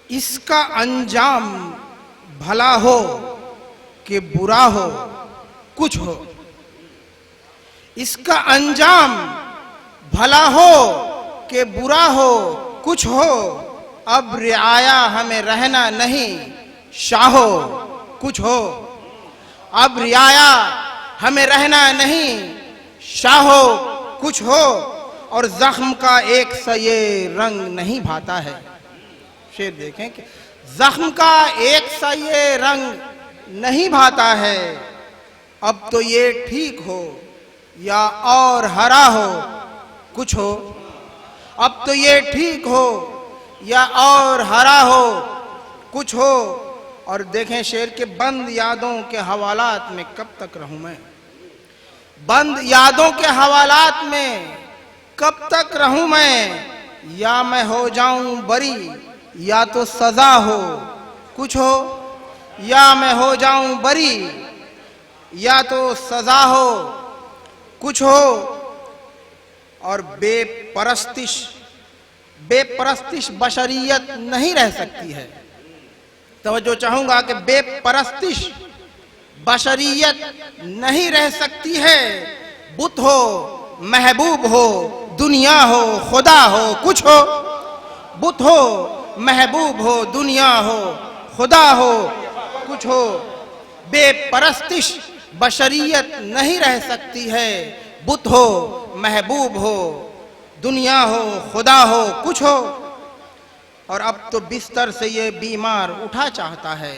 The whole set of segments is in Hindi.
इसका अंजाम भला हो कि बुरा हो कुछ हो। इसका अंजाम भला हो कि बुरा हो कुछ हो। अब रियाया हमें रहना नहीं, शाहो कुछ हो। अब रियाया हमें रहना नहीं, शाहो कुछ हो। और जख्म का एक सा ये रंग नहीं भाता है। शेर देखें कि जख्म का एक सा ये रंग नहीं भाता है। अब तो ये ठीक हो या और हरा हो कुछ हो। अब तो ये ठीक हो या और हरा हो कुछ हो। और देखें शेर के बंद यादों के हवालात में कब तक रहूं मैं। बंद यादों के हवालात में कब तक रहूं मैं। या मैं हो जाऊं बरी या तो सजा हो कुछ हो। या मैं हो जाऊं बरी या तो सजा हो कुछ हो। और बेपरस्तिश बशरियत नहीं रह सकती है। तवज्जो चाहूंगा कि बेपरस्तिश बशरियत नहीं रह सकती है। बुत हो महबूब हो दुनिया हो खुदा हो कुछ हो। बुत हो महबूब हो दुनिया हो खुदा हो कुछ हो। बेपरस्तिश बशरियत नहीं रह सकती है। बुत हो महबूब हो दुनिया हो खुदा हो कुछ हो। और अब तो बिस्तर से ये बीमार उठा चाहता है।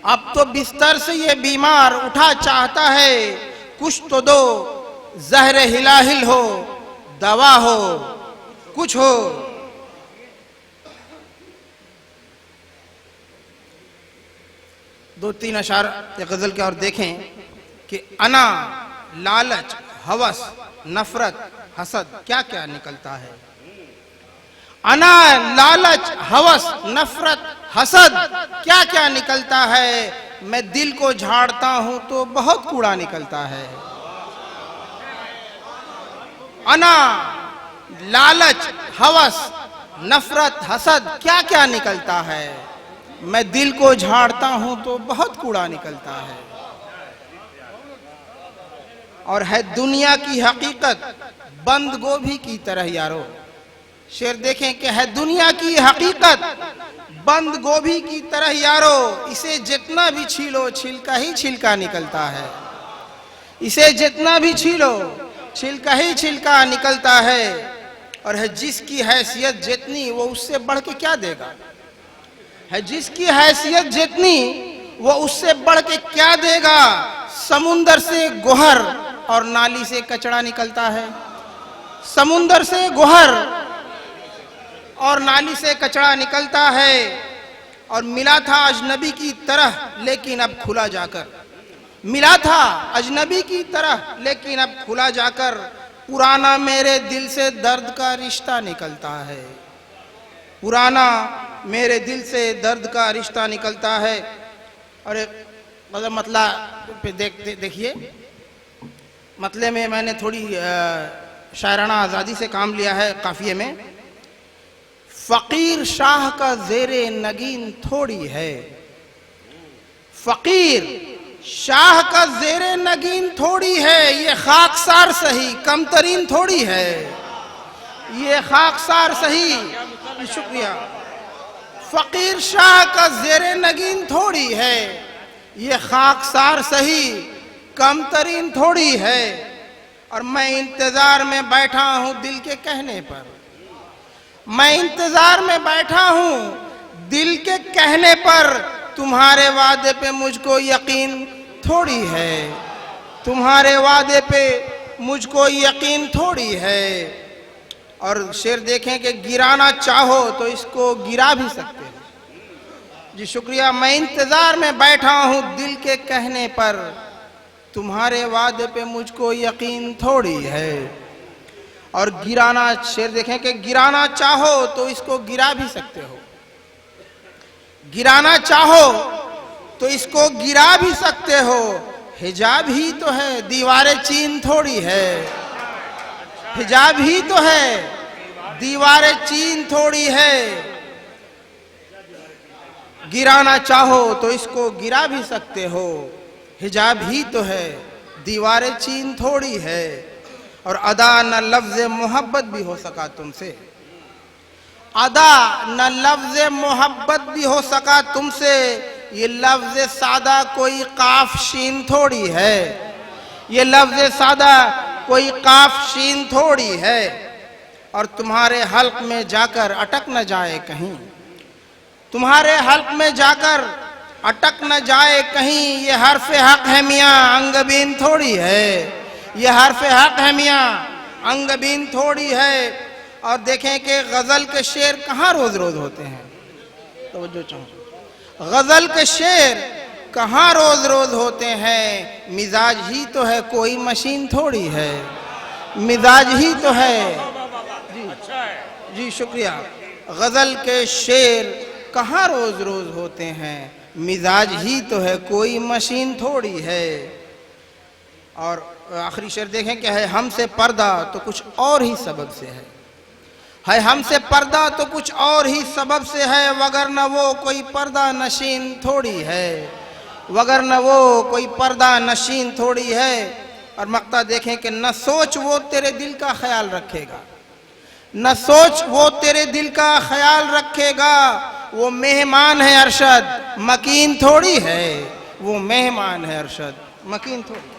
अब तो बिस्तर से ये बीमार उठा चाहता है। कुछ तो दो जहर हिलाहिल हो दवा हो कुछ हो। दो तीन अशार गजल के और देखें कि अना लालच हवस नफरत हसद क्या क्या निकलता है। अना लालच हवस नफरत हसद क्या क्या निकलता है। मैं दिल को झाड़ता हूं तो बहुत कूड़ा निकलता है। अना लालच हवस नफरत हसद क्या क्या निकलता है। मैं दिल को झाड़ता हूं तो बहुत कूड़ा निकलता है। और है दुनिया की हकीकत बंद गोभी की तरह यारो। शेर देखें कि है दुनिया की हकीकत बंद गोभी की तरह यारो। इसे जितना भी छीलो छिलका ही छिलका निकलता है। इसे जितना भी छीलो छिलका ही छिलका निकलता है। और है जिसकी हैसियत जितनी वो उससे बढ़ के क्या देगा। है जिसकी हैसियत जितनी वो उससे बढ़ के क्या देगा। समुंदर से गोहर और नाली से कचरा निकलता है। समुंदर से गोहर और नाली से कचरा निकलता है। और मिला था अजनबी की तरह लेकिन अब खुला जाकर। मिला था अजनबी की तरह लेकिन अब खुला जाकर। पुराना मेरे दिल से दर्द का रिश्ता निकलता है। पुराना मेरे दिल से दर्द का रिश्ता निकलता है। और एक मतला पे देखिए मतले में मैंने थोड़ी शायराना आज़ादी से काम लिया है काफिये में। फकीर शाह का ज़ेरे नगीन थोड़ी है। फकीर शाह का ज़ेरे नगीन थोड़ी है। ये खाकसार सही कमतरीन थोड़ी है। ये खाकसार सही शुक्रिया। फकीर शाह का ज़ेरे नगीन थोड़ी है। ये खाकसार सही कमतरीन थोड़ी है। और मैं इंतजार में बैठा हूं दिल के कहने पर। मैं इंतजार में बैठा हूं दिल के कहने पर। तुम्हारे वादे पे मुझको यकीन थोड़ी है। तुम्हारे वादे पे मुझको यकीन थोड़ी है। और शेर देखें कि गिराना चाहो तो इसको गिरा भी सकते हो। जी शुक्रिया। मैं इंतजार में बैठा हूं दिल के कहने पर। तुम्हारे वादे पे मुझको यकीन थोड़ी है। और गिराना शेर देखें कि गिराना चाहो तो इसको गिरा भी सकते हो। गिराना चाहो तो इसको गिरा भी सकते हो। हिजाब ही तो है दीवारें चीन थोड़ी है। हिजाब ही तो है दीवारें चीन थोड़ी है। गिराना चाहो तो इसको गिरा भी सकते हो, हिजाब ही तो है, दीवारें चीन थोड़ी है। और अदा न लफ्ज मोहब्बत भी हो सका तुमसे, अदा न लफ्ज मोहब्बत भी हो सका तुमसे, ये लफ्ज सादा कोई काफ शीन थोड़ी है, ये लफ्ज सादा कोई काफ शीन थोड़ी है। और तुम्हारे हल्क में जाकर अटक न जाए कहीं, तुम्हारे हल्क में जाकर अटक न जाए कहीं, ये हर्फ हक है मियाँ अंगबीन थोड़ी है, ये हर्फ हक है मियाँ अंगबीन थोड़ी है। और देखें कि गजल के शेर कहाँ रोज रोज होते हैं, तो जो चाहो गजल के शेर कहाँ रोज रोज होते हैं, मिजाज ही तो है कोई मशीन थोड़ी है, मिजाज ही तो है। जी शुक्रिया। गजल के शेर कहाँ रोज रोज होते हैं, मिजाज ही तो है कोई मशीन थोड़ी है। और आखिरी शेर देखें क्या है, हमसे पर्दा तो कुछ और ही सबब से है हमसे पर्दा तो कुछ और ही सबब से है, वगरना वो कोई पर्दा नशीन थोड़ी है, वगरना वो कोई पर्दा नशीन थोड़ी है। और मक्ता देखें कि न सोच वो तेरे दिल का ख्याल रखेगा, न सोच वो तेरे दिल का ख्याल रखेगा, वो मेहमान है अरशद मकीन थोड़ी है, वो मेहमान है अरशद मकीन थोड़ी।